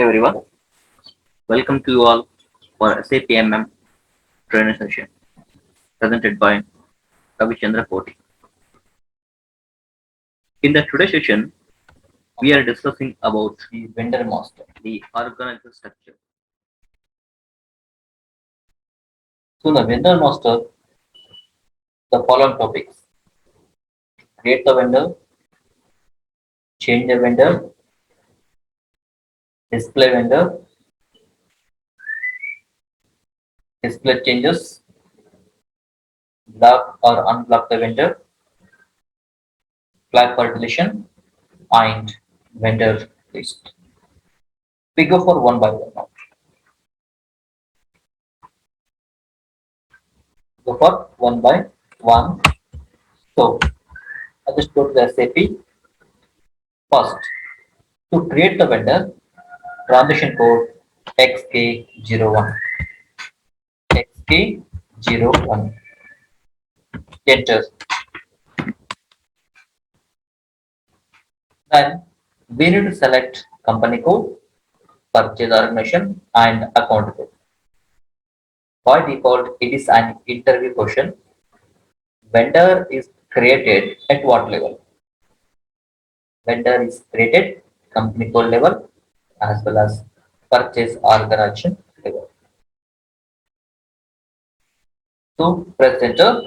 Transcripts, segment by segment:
Hi everyone, welcome to you all for SAP training session presented by Ravichandra Koti. In the today's session, we are discussing about the vendor master, the organizational structure. So the vendor master, the following topics: create the vendor, change the vendor, display vendor, display changes, block or unblock the vendor, flag for deletion, and vendor list. We go for one by one now. Go for one by one. So I just go to the SAP first. To create the vendor, transaction code XK01. XK01. Enter. Then we need to select company code, purchase organization, and account code. By default, it is an interview question. Vendor is created at what level? Vendor is created company code level as well as purchase organization level. So press enter.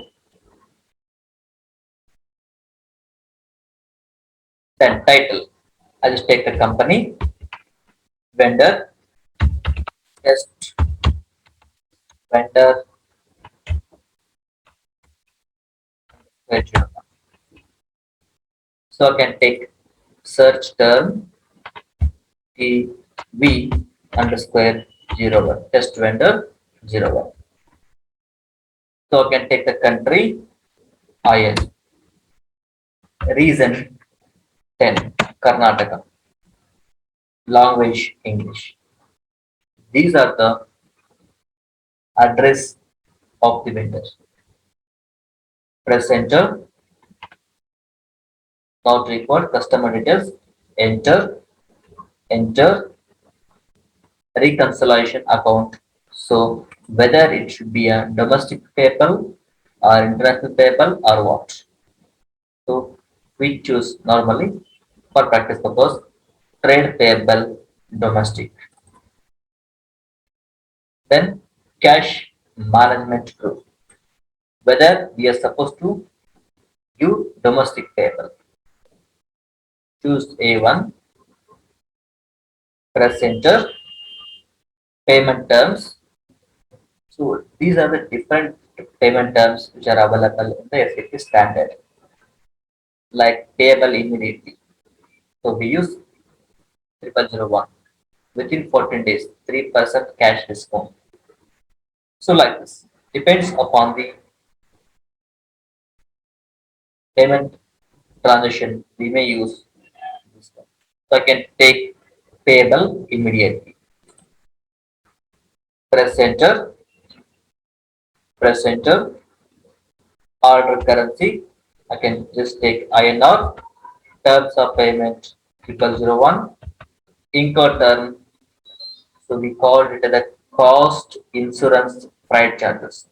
Then title. I just take the company, vendor, test vendor, schedule. So I can take search term TV underscore 01, test vendor 01. So I can take the country IN, region 10, Karnataka, language English. These are the address of the vendor. Press enter, not record customer details, enter, enter, reconciliation account. So whether it should be a domestic PayPal or international PayPal or what. So we choose normally for practice purpose trade payable domestic. Then cash management group. Whether we are supposed to give domestic payable. Choose A1, press enter, payment terms. So these are the different payment terms which are available in the SAP standard, like payable immediately. So we use 3001 within 14 days, 3% cash discount. So like this, depends upon the payment transaction, we may use this one. So I can take payable immediately. Press enter, press enter, order currency. I can just take INR, terms of payment 0001, incur term. So we called it as the cost insurance freight charges.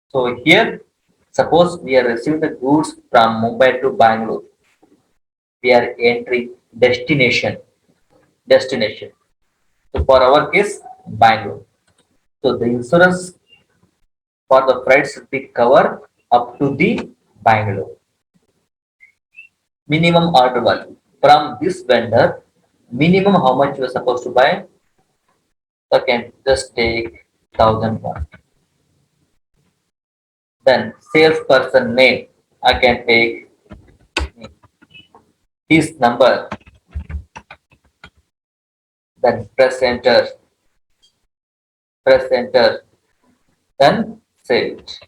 So here, suppose we are receiving the goods from Mumbai to Bangalore. We are entering destination. So for our case, Bangalore. So the insurance for the freight should be covered up to the Bangalore. Minimum order value from this vendor. Minimum how much you are supposed to buy? So I can just take 1,001. Then salesperson name. I can take his number. Then press enter. Press enter. Then save it.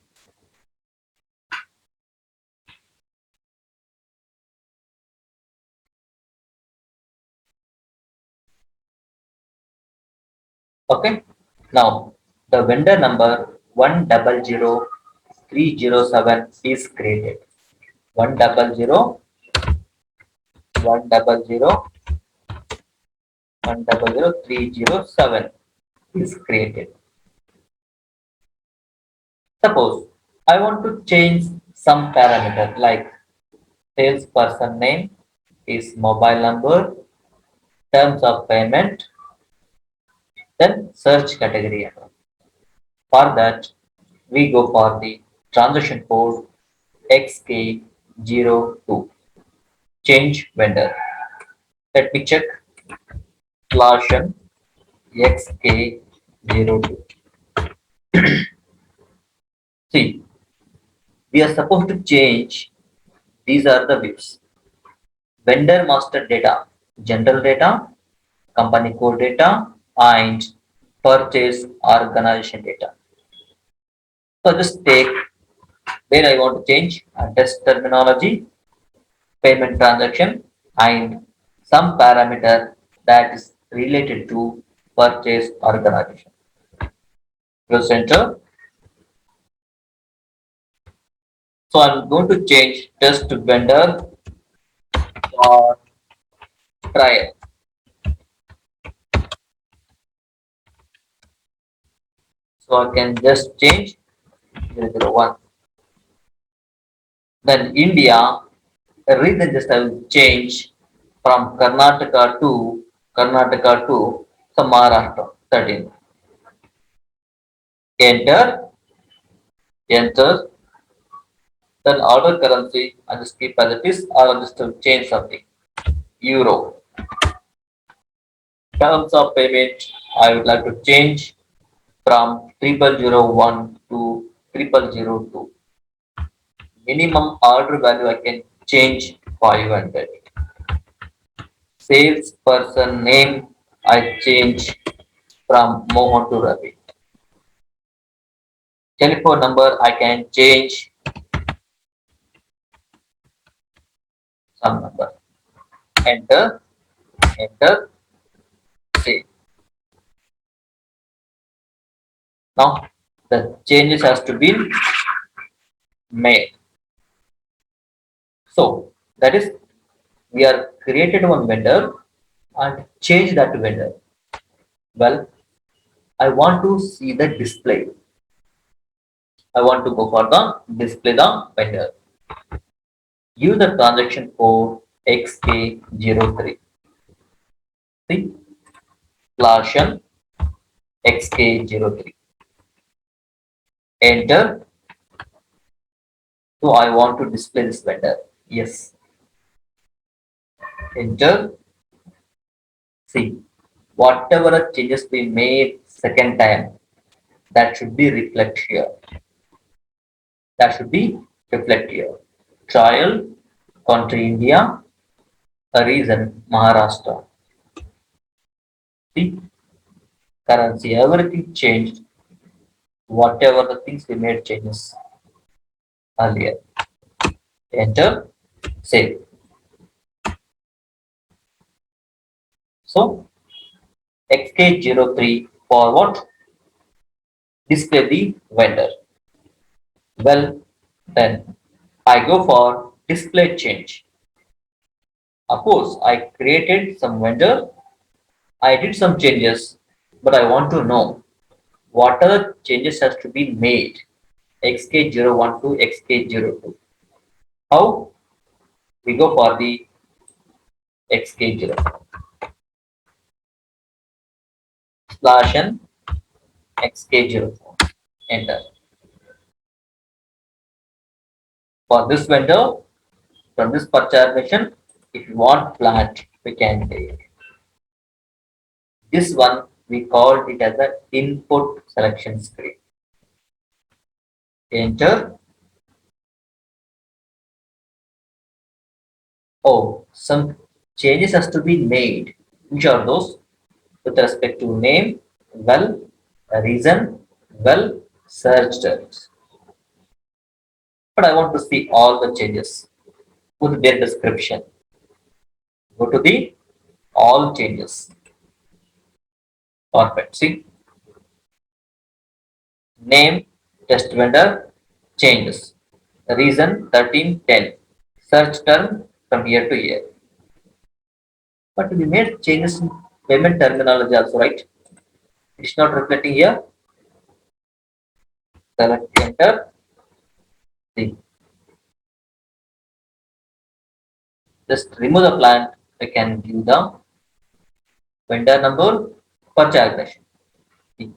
Okay. Now the vendor number 100,307 is created. 100,100 100307 is created. Suppose I want to change some parameter like salesperson name, his mobile number, terms of payment, then search category. For that, we go for the transaction code XK02. Change vendor. Let me check. Caution XK02. See, we are supposed to change. These are the bits. Vendor master data, general data, company code data, and purchase organization data. So just take where I want to change address terminology, payment transaction, and some parameter that is related to purchase organization. Press enter. So I'm going to change test vendor for trial. So I can just change 001. Then India, region just I will change from Karnataka to some Maharashtra 13. Enter, enter, then order currency and just keep as it is or just to change something. Euro. Terms of payment I would like to change from 3001 to 3002. Minimum order value I can change 500. Salesperson name I change from Mohan to Ravi. Telephone number I can change some number. Enter, enter, save. Now the changes has to be made. So that is we are created one vendor and change that vendor. Well, I want to see the display. I want to go for the display the vendor. Use the transaction code XK03. See, Larsen XK03. Enter. So I want to display this vendor. Yes. Enter. See, whatever changes we made second time, that should be reflect here. That should be reflect here. Trial, country India, a reason Maharashtra. See, currency, everything changed. Whatever the things we made changes earlier. Enter, save. So XK03 for what? Display the vendor. Well, then I go for display change. Of course, I created some vendor, I did some changes, but I want to know what other changes has to be made. XK01 to XK02. How? We go for the XK0 slash n XK04. Enter. For this vendor, from this purchase mission, if you want plant, we can take. This one we called it as an input selection screen. Enter. Oh, some changes has to be made. Which are those? With respect to name, well, reason, well, search terms. But I want to see all the changes with their description. Go to the all changes. Perfect. See, name, test vendor, changes. Reason 1310. Search term from here to here. But we made changes in payment terminology also, right? It's not reflecting here. Select enter. See, just remove the plant. I can give the vendor number per transaction. See,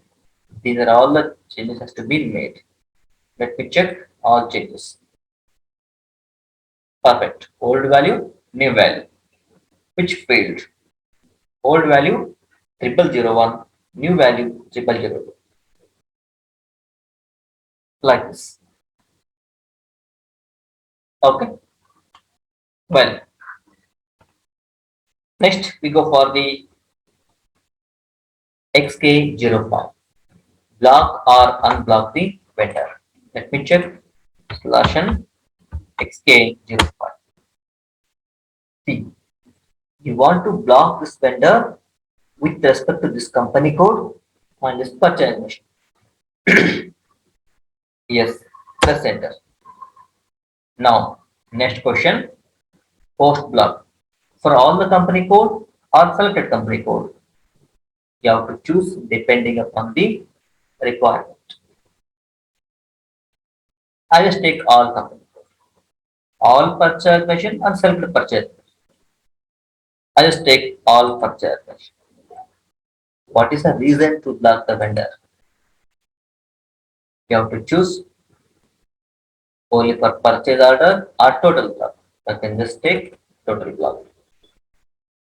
these are all the changes has to be made. Let me check all changes. Perfect. Old value, new value. Which failed? Old value 0001, new value 0002. Like this. Okay. Well, next we go for the XK05. Block or unblock the vendor. Let me check. Slash n XK05. See, you want to block this vendor with respect to this company code on this purchase machine. Yes, press enter. Now, next question, post block. For all the company code or selected company code, you have to choose depending upon the requirement. I just take all company code, all purchase machine or selected purchase. I just take all purchase machine. What is the reason to block the vendor? You have to choose only for purchase order or total block. I can just take total block.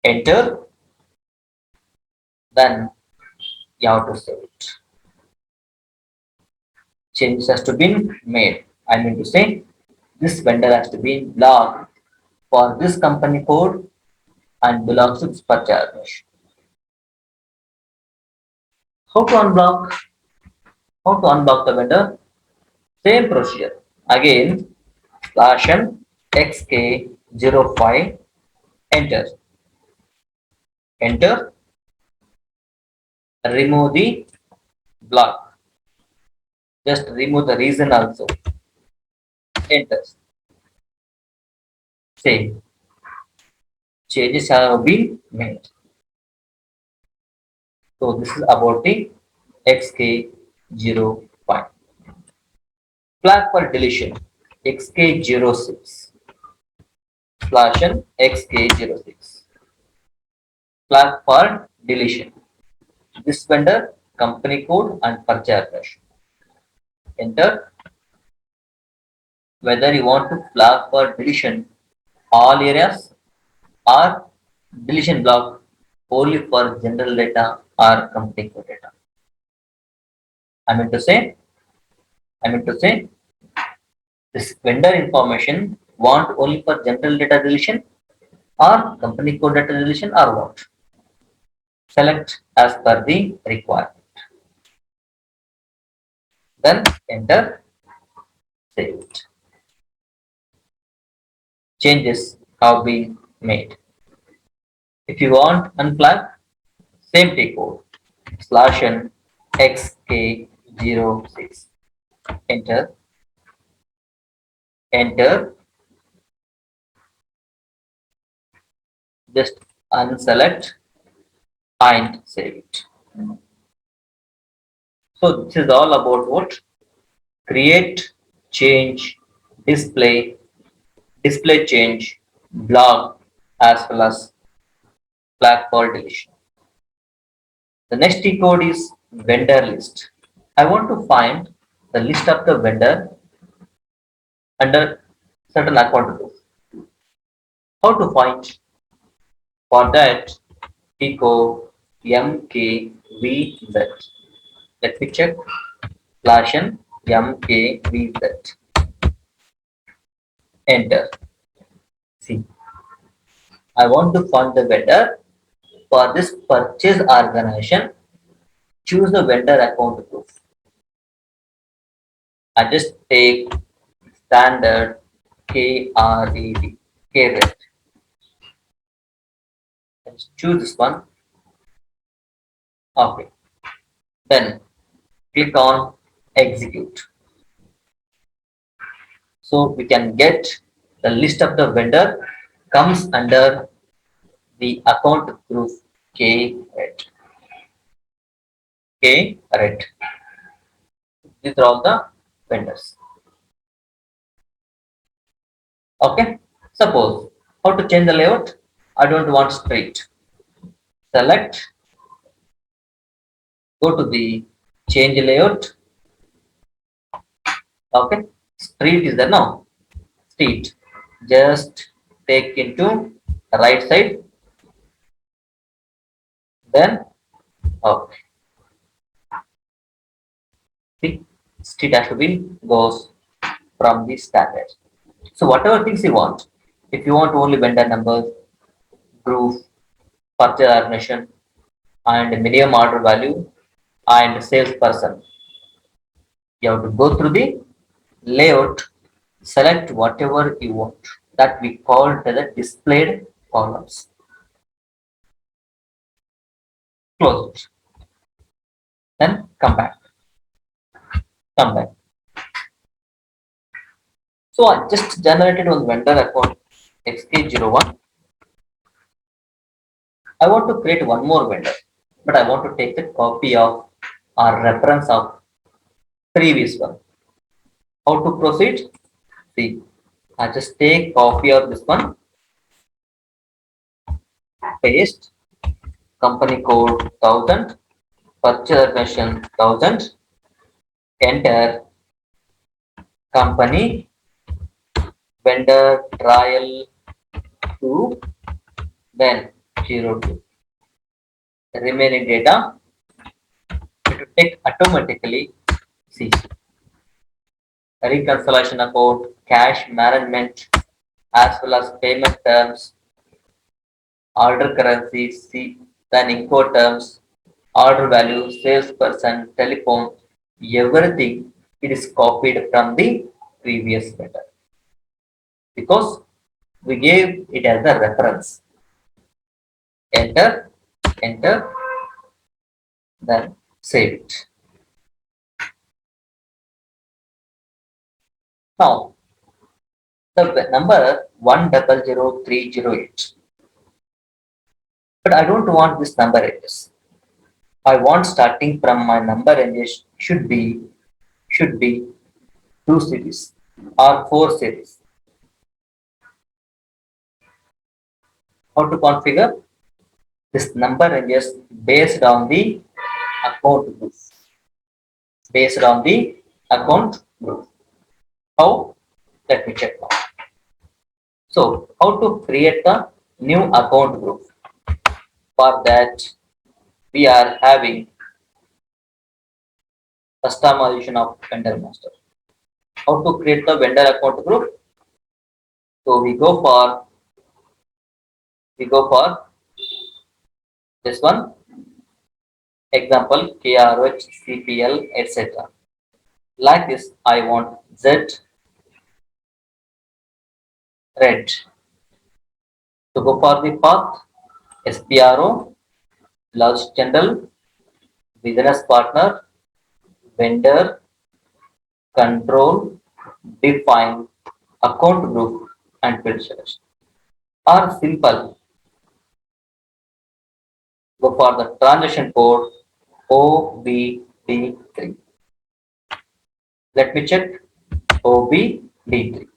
Enter, then you have to save it. Changes has to be made. I mean to say, this vendor has to be blocked for this company code and belongs to this purchase machine. How to unblock? How to unblock the vendor? Same procedure. Again, slash n xk05, enter. Enter, remove the block. Just remove the reason also. Enter. Same. Changes have been made. So this is about the XK05. Flag for deletion XK06. Slash n XK06. Flag for deletion. This vendor, company code and purchase hash. Enter. Whether you want to flag for deletion all areas or deletion block only for general data or company code data. I mean to say, this vendor information want only for general data deletion or company code data deletion or what? Select as per the requirement. Then enter, save it. Changes have been made. If you want unflag, same T code slash n xk06. Enter, enter, just unselect and save it. So this is all about what? Create, change, display, display change, block, as well as flag for deletion. The next T code is vendor list. I want to find the list of the vendor under certain account group. How to find? For that, T code MKVZ. Let me check. Slash n MKVZ. Enter. See, I want to find the vendor for this purchase organization. Choose the vendor account group. I just take standard KRED. KRED. Let's choose this one. Okay. Then click on execute. So we can get the list of the vendor comes under the account group K red. K red. These are all the vendors. Okay. Suppose how to change the layout. I don't want street. Select. Go to the change layout. Okay. Street is there now. Street. Just take into right side. Then okay. See, street has to be goes from the standard. So whatever things you want. If you want only vendor numbers, group, purchase organization, and minimum order value, and salesperson, you have to go through the layout, select whatever you want. That we call it as a displayed columns. Close it. Then come back. Come back. So I just generated one vendor account XK01. I want to create one more vendor, but I want to take the copy of or reference of previous one. How to proceed? See, I just take copy of this one, paste, company code 1000, purchase version 1000, enter company, vendor trial 2, then 02. Remaining data it will take automatically. See, reconciliation account, cash management, as well as payment terms, order currency, see, then Incoterms, order value, salesperson, telephone, everything it is copied from the previous vendor because we gave it as a reference. Enter, enter, then save it. Now the number 100308, but I don't want this number ranges. I want starting from my number ranges should be two series or four series. How to configure this number ranges based on the account group. Based on the account group. How? Let me check now. So, how to create a new account group? For that, we are having customization of vendor master. How to create the vendor account group? So we go for this one. Example KRH, CPL, etc. Like this, I want Z red. So go for the path SPRO, large general, business partner, vendor, control, define, account group, and field selection. Or simple, go for the transaction code OBD3. Let me check OBD3.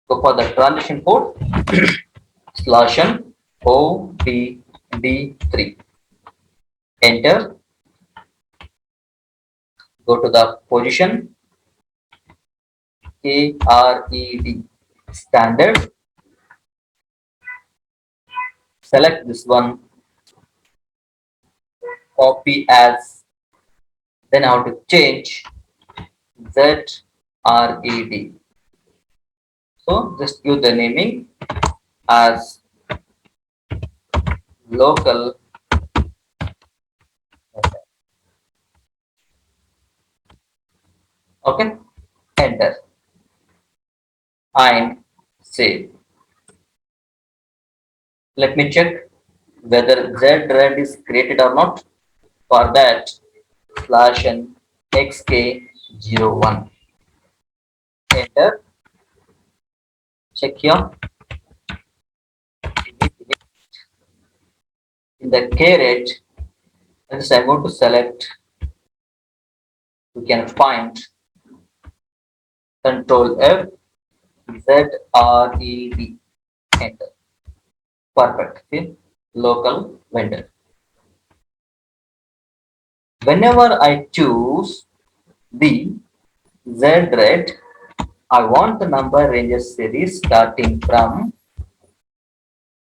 Go for the transaction code slash OBD3. Enter. Go to the position KRED standard. Select this one. Copy as. Then I have to change ZRED. So just give the naming as local. Okay. Enter and save. Let me check whether ZRED is created or not. For that, slash n xk01. Enter. Check here. In the K rate, just I'm going to select, you can find Control F, ZRED, enter. Perfect. See, local vendor. Whenever I choose the Z rate, I want the number ranges series starting from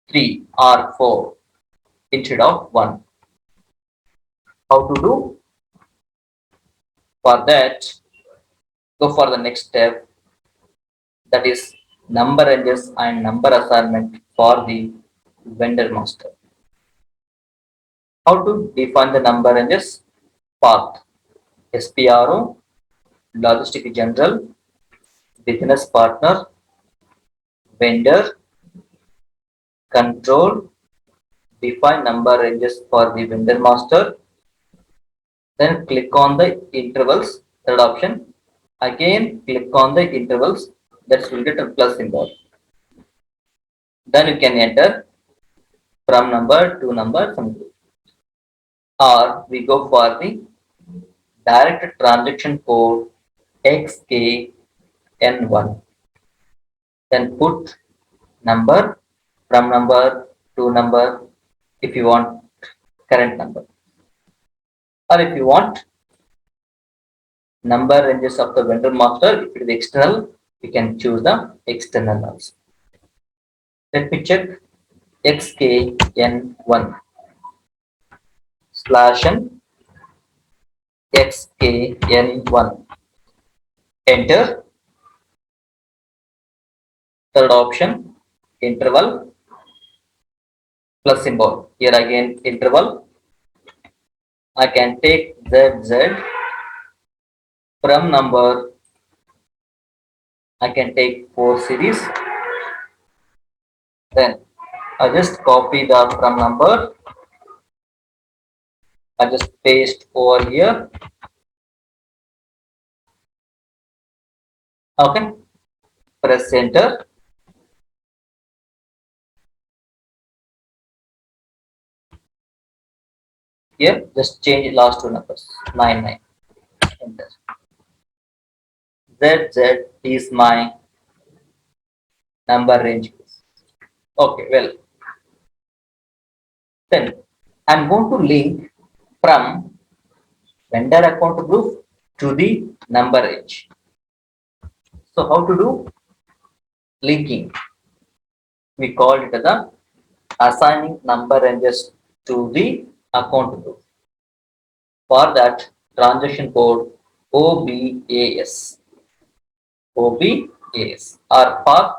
3 or 4 instead of 1. How to do? For that, go for the next step, that is number ranges and number assignment for the vendor master. How to define the number ranges? Path, SPRO, logistic general, business partner, vendor, control, define number ranges for the vendor master, then click on the intervals, third option. Again, click on the intervals, that will get a plus symbol. Then you can enter from number to number some group. Or we go for the direct transaction code XKN1. Then put number from number to number if you want current number. Or if you want number ranges of the vendor master, if it is external, we can choose the external also. Let me check XKN1 slash n XKN1. Enter. Third option, interval plus symbol. Here again interval. I can take ZZ from number. I can take 4 series. Then I just copy the from number. I just paste over here. Okay. Press enter. Here just change last two numbers. 99. Enter. ZZ is my number range. Okay, well, then I'm going to link from vendor account group to the number range. So how to do linking? We call it the assigning number ranges to the account group. For that, transaction code OBAS. OBAS or path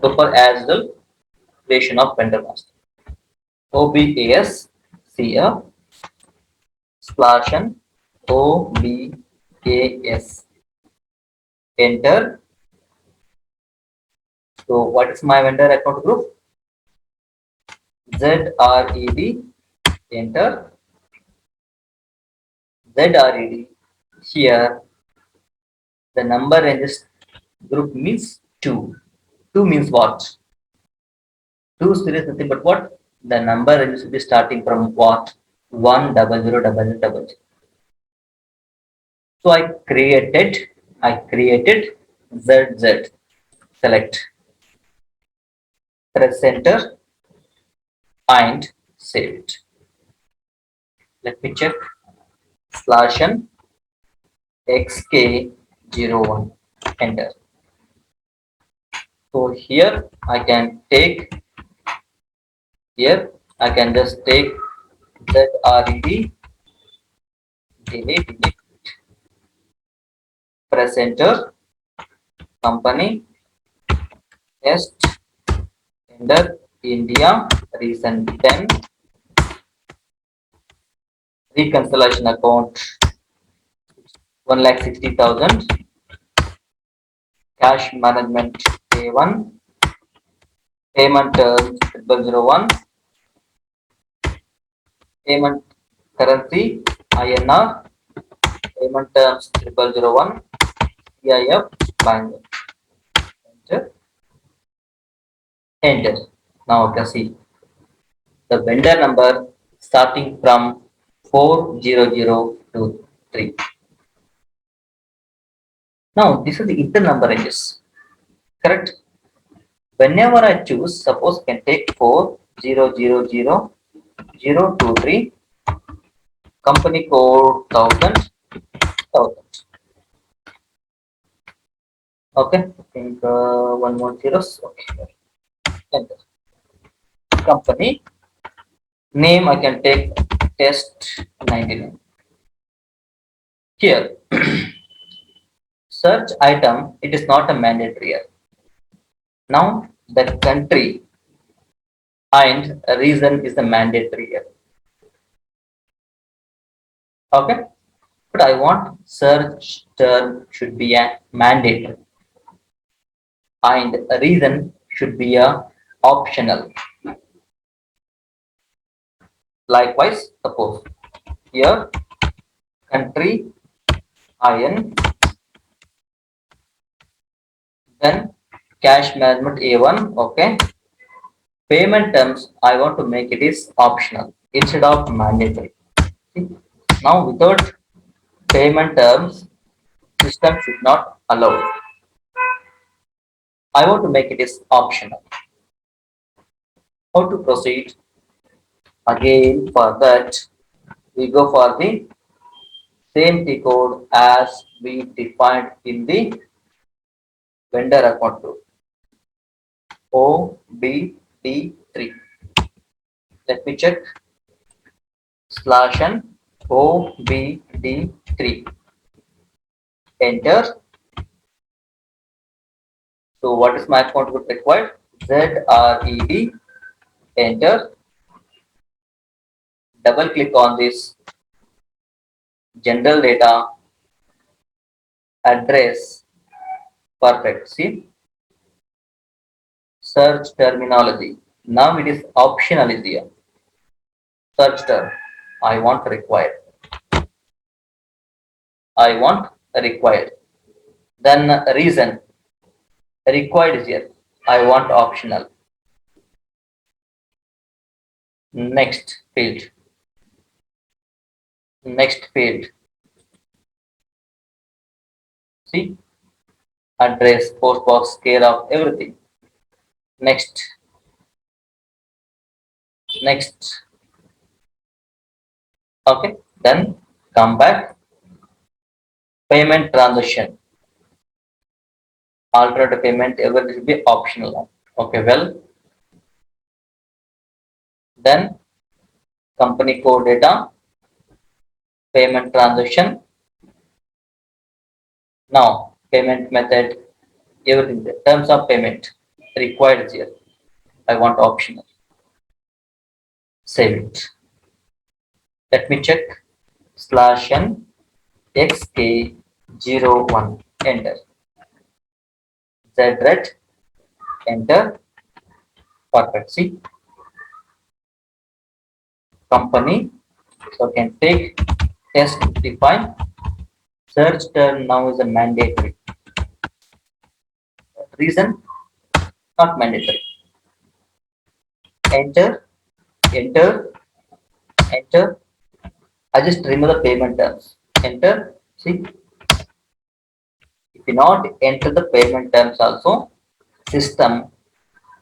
proper as the creation of vendor master. OBAS CF slash n OBAS. Enter. So what is my vendor account group? ZRED. Enter. ZRED. Here the number ranges group means 2. 2 means what? 2 series nothing but what? The number ranges will be starting from what? 1000000. So I created ZZ. Select. Press enter and save it. Let me check. Slash n XK01. Enter. So here I can take, here I can just take ZRED, delete, press enter, company, test, enter, India, recent 10, reconciliation account 1,60,000, cash management A1, payment 001, payment currency INR, payment terms 001, CIF Bangalore. Enter. Enter. Now you can see the vendor number starting from 40023. Now, this is the internal number ranges, correct? Whenever I choose, suppose I can take 4000023, company code 1000. Okay, I think one more zeros. Okay, enter. Company name I can take test 99. Here, search item, it is not a mandatory here. Now, the country and reason is the mandatory here. Okay, but I want search term should be a mandatory and reason should be a optional. Likewise, suppose here country IN, then cash management A1. Okay, payment terms I want to make it is optional instead of mandatory. See? Now without payment terms, system should not allow. I want to make it is optional. How to proceed? Again, for that, we go for the same T code as we defined in the vendor account group. OBD3. Let me check. /n OBD3. Enter. So what is my account group required? ZRED. Enter. Double click on this general data address. Perfect. See, search terminology. Now it is optional is here. Search term. I want required. I want required. Then reason. Required is here. I want optional. Next field. Next field. See, address, post box, care of everything. Next. Next. Okay. Then come back. Payment transaction. Alternate payment, everything should be optional. Okay. Well. Then company code data. Payment transaction. Now payment method. Everything. The terms of payment required is here. I want optional. Save it. Let me check. /n xk01. Enter. ZRED. Enter. Perfect. See, company. So can take test define. Search term now is a mandatory. Reason not mandatory. Enter. Enter. Enter. I just remove the payment terms. Enter. See, if you not enter the payment terms also, system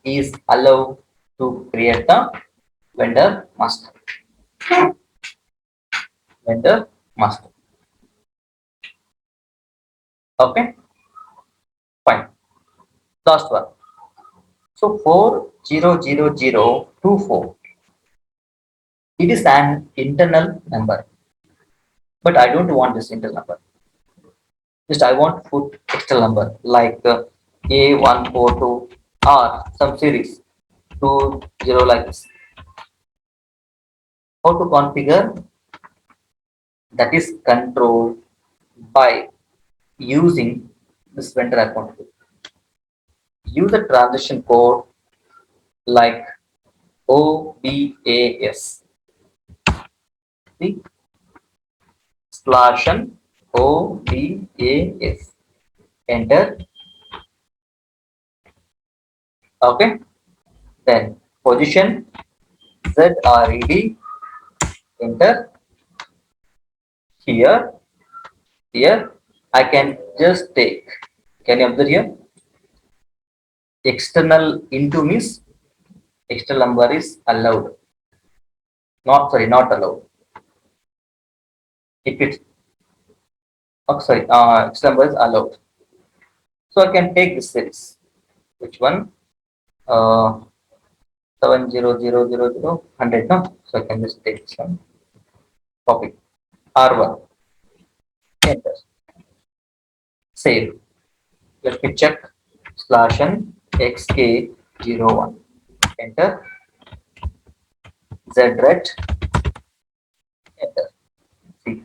is allowed to create the vendor master. Vendor master. Okay, fine. Last one. So 4000024. It is an internal number, but I don't want this internal number. Just I want to put external number like A142 or some series 20 like this. How to configure? That is controlled by using this vendor account. Use a transaction code like OBAS. See, /n OBAS. Enter. Okay. Then position ZRED, enter. Here I can just take, can you observe here, external into means external number is allowed, not allowed. If it's, oh, sorry, external number is allowed. So I can take this series. Which one? 70000 no? So I can just take this one. Copy. R1. Enter. Save. Let me check. Slash n xk01. Enter. ZRED. Enter. See.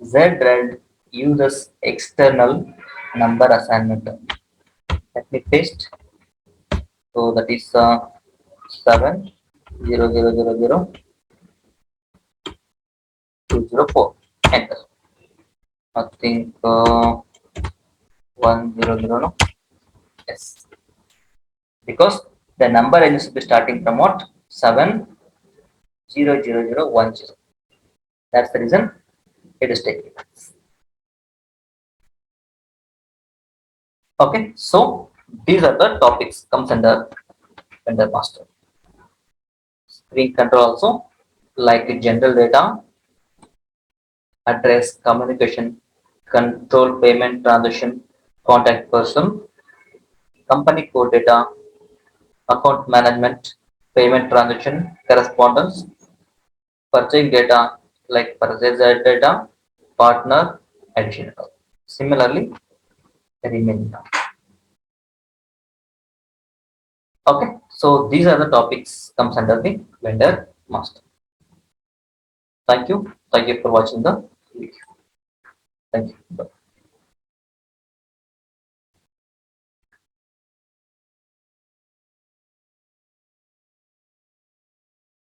ZRED uses external number assignment. Let me paste. So that is 700000204. Enter. I think 100 no. Yes. Because the number range should be starting from what? 7000010. That's the reason it is taking. Okay, so these are the topics comes under vendor master. Screen control also, like general data, address, communication, control, payment, transaction, contact person, company code data, account management, payment transaction, correspondence, purchasing data like purchase data, partner, additional. Similarly, the remaining. Okay, so these are the topics comes under the vendor master. Thank you for watching the video. Thank you. Bye.